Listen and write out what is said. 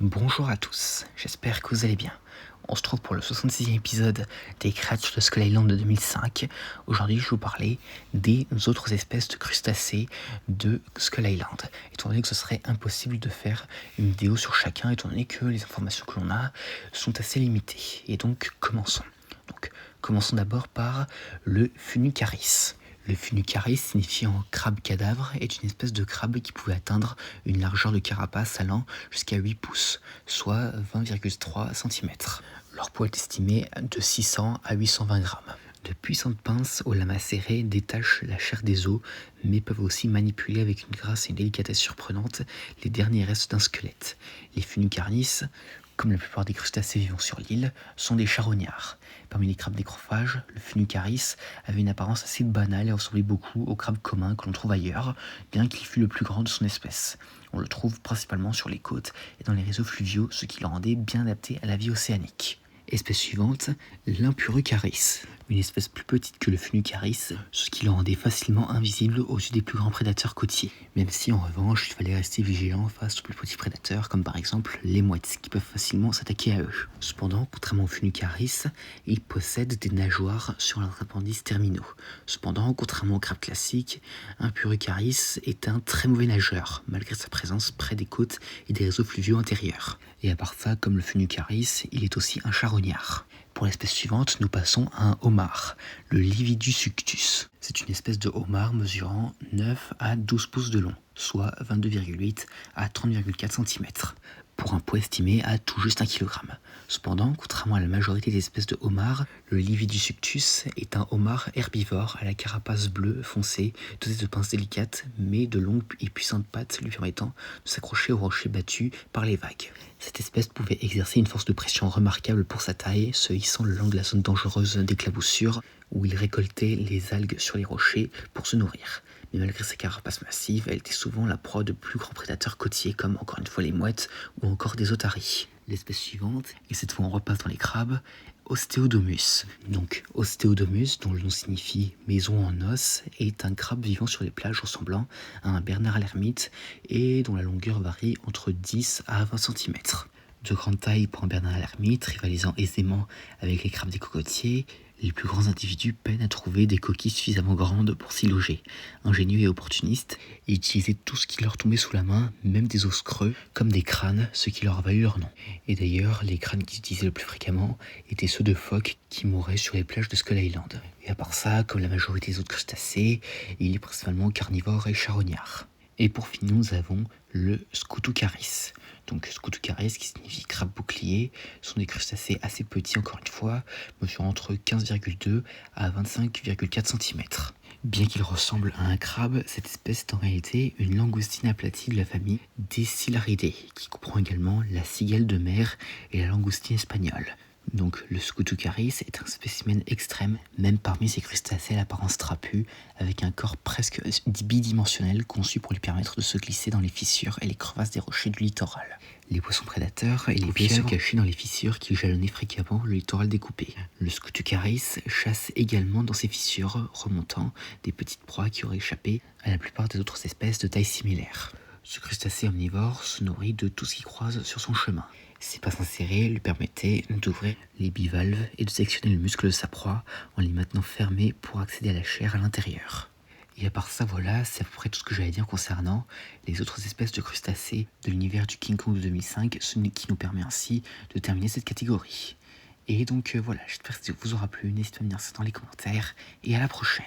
Bonjour à tous, j'espère que vous allez bien. On se trouve pour le 66e épisode des créatures de Skull Island de 2005. Aujourd'hui, je vais vous parler des autres espèces de crustacés de Skull Island. Étant donné que ce serait impossible de faire une vidéo sur chacun, étant donné que les informations que l'on a sont assez limitées. Et donc, commençons. Commençons d'abord par le Funicaris. Le Funicaris, signifiant crabe cadavre, est une espèce de crabe qui pouvait atteindre une largeur de carapace allant jusqu'à 8 pouces, soit 20,3 cm. Leur poids est estimé de 600 à 820 grammes. De puissantes pinces aux lames acérées détachent la chair des os, mais peuvent aussi manipuler avec une grâce et une délicatesse surprenantes les derniers restes d'un squelette. Les Funicaris, comme la plupart des crustacés vivant sur l'île, sont des charognards. Parmi les crabes nécrophages, le Funicaris avait une apparence assez banale et ressemblait beaucoup au crabe commun que l'on trouve ailleurs, bien qu'il fût le plus grand de son espèce. On le trouve principalement sur les côtes et dans les réseaux fluviaux, ce qui le rendait bien adapté à la vie océanique. Espèce suivante, l'Impurucaris. Une espèce plus petite que le Funicaris, ce qui le rendait facilement invisible aux yeux des plus grands prédateurs côtiers. Même si en revanche, il fallait rester vigilant face aux plus petits prédateurs, comme par exemple les mouettes, qui peuvent facilement s'attaquer à eux. Cependant, contrairement au Funicaris, il possède des nageoires sur leurs appendices terminaux. Cependant, contrairement au crabe classique, Impurucaris est un très mauvais nageur, malgré sa présence près des côtes et des réseaux fluviaux intérieurs. Et à part ça, comme le Funicaris, il est aussi un charognard. Pour l'espèce suivante, nous passons à un homard, le Lividus suctus. C'est une espèce de homard mesurant 9 à 12 pouces de long, soit 22,8 à 30,4 cm, pour un poids estimé à tout juste 1 kg. Cependant, contrairement à la majorité des espèces de homards, le Lividus suctus est un homard herbivore à la carapace bleue foncée, doté de pinces délicates, mais de longues et puissantes pattes lui permettant de s'accrocher aux rochers battus par les vagues. Cette espèce pouvait exercer une force de pression remarquable pour sa taille, se hissant le long de la zone dangereuse d'éclaboussure, où il récoltait les algues sur les rochers pour se nourrir. Mais malgré sa carapace massive, elle était souvent la proie de plus grands prédateurs côtiers comme encore une fois les mouettes ou encore des otaries. L'espèce suivante, et cette fois on repasse dans les crabes, Osteodomus. Donc Osteodomus, dont le nom signifie maison en os, est un crabe vivant sur les plages ressemblant à un bernard à l'ermite et dont la longueur varie entre 10 à 20 cm. De grande taille pour un bernard à l'ermite, rivalisant aisément avec les crabes des cocotiers, les plus grands individus peinent à trouver des coquilles suffisamment grandes pour s'y loger. Ingénieux et opportunistes, ils utilisaient tout ce qui leur tombait sous la main, même des os creux, comme des crânes, ce qui leur a valu leur nom. Et d'ailleurs, les crânes qu'ils utilisaient le plus fréquemment étaient ceux de phoques qui mouraient sur les plages de Skull Island. Et à part ça, comme la majorité des autres crustacés, il est principalement carnivore et charognard. Et pour finir, nous avons le Scutucaris. Donc Scutucaris, qui signifie crabe bouclier, sont des crustacés assez petits, encore une fois, mesurant entre 15,2 à 25,4 cm. Bien qu'il ressemble à un crabe, cette espèce est en réalité une langoustine aplatie de la famille des Silaridae, qui comprend également la cigale de mer et la langoustine espagnole. Donc le Scutucaris est un spécimen extrême, même parmi ces crustacés à l'apparence trapue, avec un corps presque bidimensionnel conçu pour lui permettre de se glisser dans les fissures et les crevasses des rochers du littoral. Les poissons prédateurs et les pièges se cachaient dans les fissures qui jalonnaient fréquemment le littoral découpé. Le Scutucaris chasse également dans ces fissures, remontant des petites proies qui auraient échappé à la plupart des autres espèces de taille similaire. Ce crustacé omnivore se nourrit de tout ce qui croise sur son chemin. Ses pinces insérées lui permettaient d'ouvrir les bivalves et de sectionner le muscle de sa proie en les maintenant fermés pour accéder à la chair à l'intérieur. Et à part ça, voilà, c'est à peu près tout ce que j'allais dire concernant les autres espèces de crustacés de l'univers du King Kong de 2005, ce qui nous permet ainsi de terminer cette catégorie. Et donc voilà, j'espère que ça vous aura plu, n'hésitez pas à me dire ça dans les commentaires, et à la prochaine.